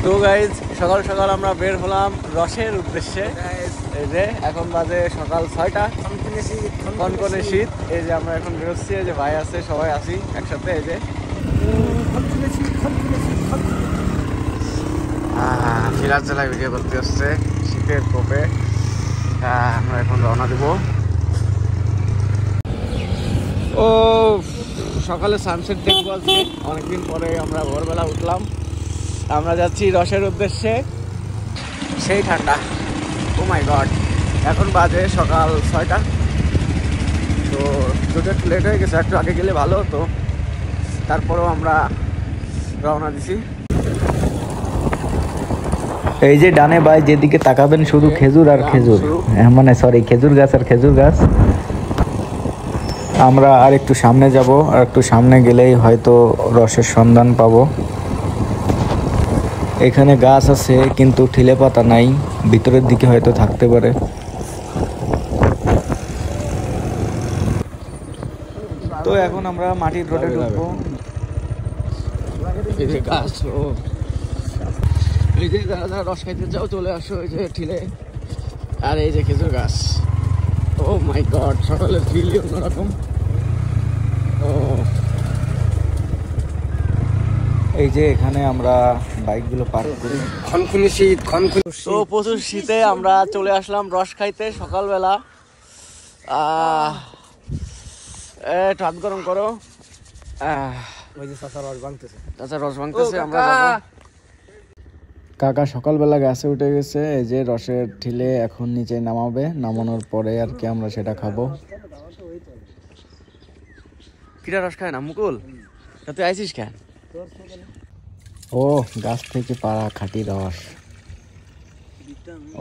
তো গাইজ সকাল সকাল আমরা বের হলাম রসের উদ্দেশ্যে। এই যে এখন বাজে সকাল 6টা, কনকনে শীত। এই যে আমরা এখন বেরোচ্ছি, এই যে ভাই আছে, সবাই আছি একসাথে। এই যে সিরাজ জেলায় ভিডিও করতে আসছে শীতের কোপে। আমরা এখন রওনা দেব। ও সকালে সানসেট দেখবো আজকে, অনেকদিন পরে আমরা ভোরবেলা উঠলাম। আমরা যাচ্ছি রসের উদ্দেশ্যে। সেই ঠান্ডা, ও মাই গড। এখন বাজে সকাল 6টা। তো দুটো একটু লেট হয়ে গেছে, একটু আগে গেলে ভালো হতো। তারপরেও আমরা রওনা দিছি। এই যে ডানে বাই যেদিকে তাকাবেন শুধু খেজুর আর খেজুর, মানে সরি খেজুর গাছ আর খেজুর গাছ। আমরা আর একটু সামনে যাব, আর একটু সামনে গেলেই হয়তো রসের সন্ধান পাবো। এখানে গাছ আছে কিন্তু ঠিলে পাতা নাই, ভিতরের দিকে হয়তো থাকতে পারে। তো এখন আমরা মাটির রোডে ঢুকবো। এই যে গাছ, ও এই যে যারা রস খাইতে যাও চলে আসো, এই যে ঠিলে। আর এই যে খেজুর গাছ। ও মাই গড, সকালের ফিলই অন্যরকম। ও এই যে এখানে আমরা বাইকগুলো পার্ক করি। খনখনি শীত, খনখনি। তো প্রচুর শীতে আমরা চলে আসলাম রস খাইতে সকালবেলা। একটু হাত গরম করো। ওই যে চাচা রস ভাঙতেছে, আমরা যাবো। কাকা সকালবেলা গাছে উঠে গেছে, এই যে রসের ঠিলে এখন নিচে নামাবে। নামানোর পরে আর কি আমরা সেটা খাবো। কিরা রস খায় না মুকুল? তুই আইসিস কেন? ও গাছ থেকে পাড়া খাঁটি রস,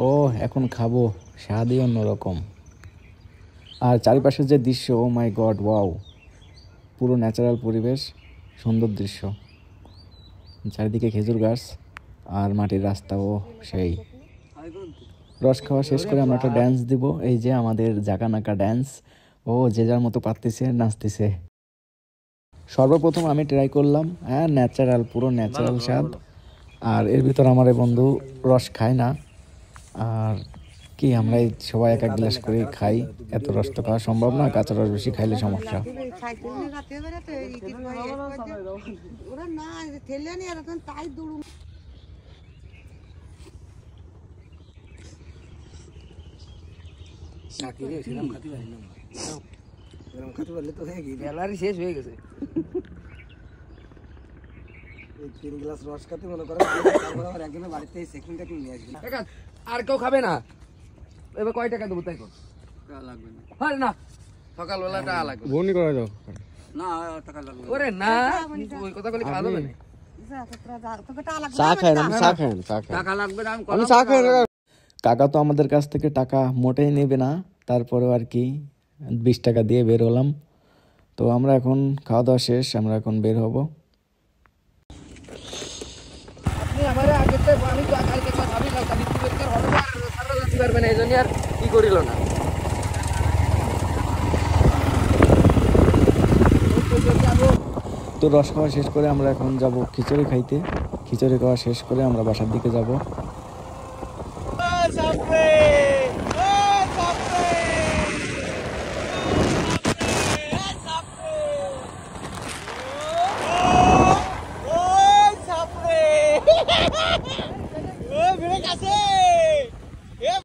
ও এখন খাবো, স্বাদই অন্যরকম। আর চারিপাশের যে দৃশ্য, ও মাই গড, ওয়াও, পুরো ন্যাচারাল পরিবেশ, সুন্দর দৃশ্য। চারিদিকে খেজুর গাছ আর মাটির রাস্তা। ও সেই রস খাওয়া শেষ করে আমরা একটা ড্যান্স দিব। এই যে আমাদের জাকানাকা ড্যান্স। ও যে যার মতো পারতেছে, নাচতেছে। সর্বপ্রথম আমি ট্রাই করলাম, ন্যাচারাল, পুরো ন্যাচারাল স্বাদ। আর এর ভিতর আমার বন্ধু রস খায় না। আর কি আমরা সবাই এক এক গ্লাস করে খাই, এত রস তো খাওয়া সম্ভব না, কাঁচা রস বেশি খাইলে সমস্যা। শেষ হয়ে গেছে। আর কেউ খাবে না? এবার কয় টাকা দেবো? তাই লাগবে না, সকালবেলা টাকা লাগবে। বনি করা যাও না, টাকা লাগবে। ওরে না, ওই কথা বলে খাওয়া যাবে না। চা খায় না, চা খায় না, টাকা লাগবে না, আমি চা খাই না। কাকা তো আমাদের কাছ থেকে টাকা মোটেই নেবে না, তারপরেও আর কি 20 টাকা দিয়ে বের হলাম। তো আমরা এখন খাওয়া দাওয়া শেষ, আমরা এখন বের হব। তো রস খাওয়া শেষ করে আমরা এখন যাব খিচুড়ি খাইতে। খিচুড়ি খাওয়া শেষ করে আমরা বাসার দিকে যাব।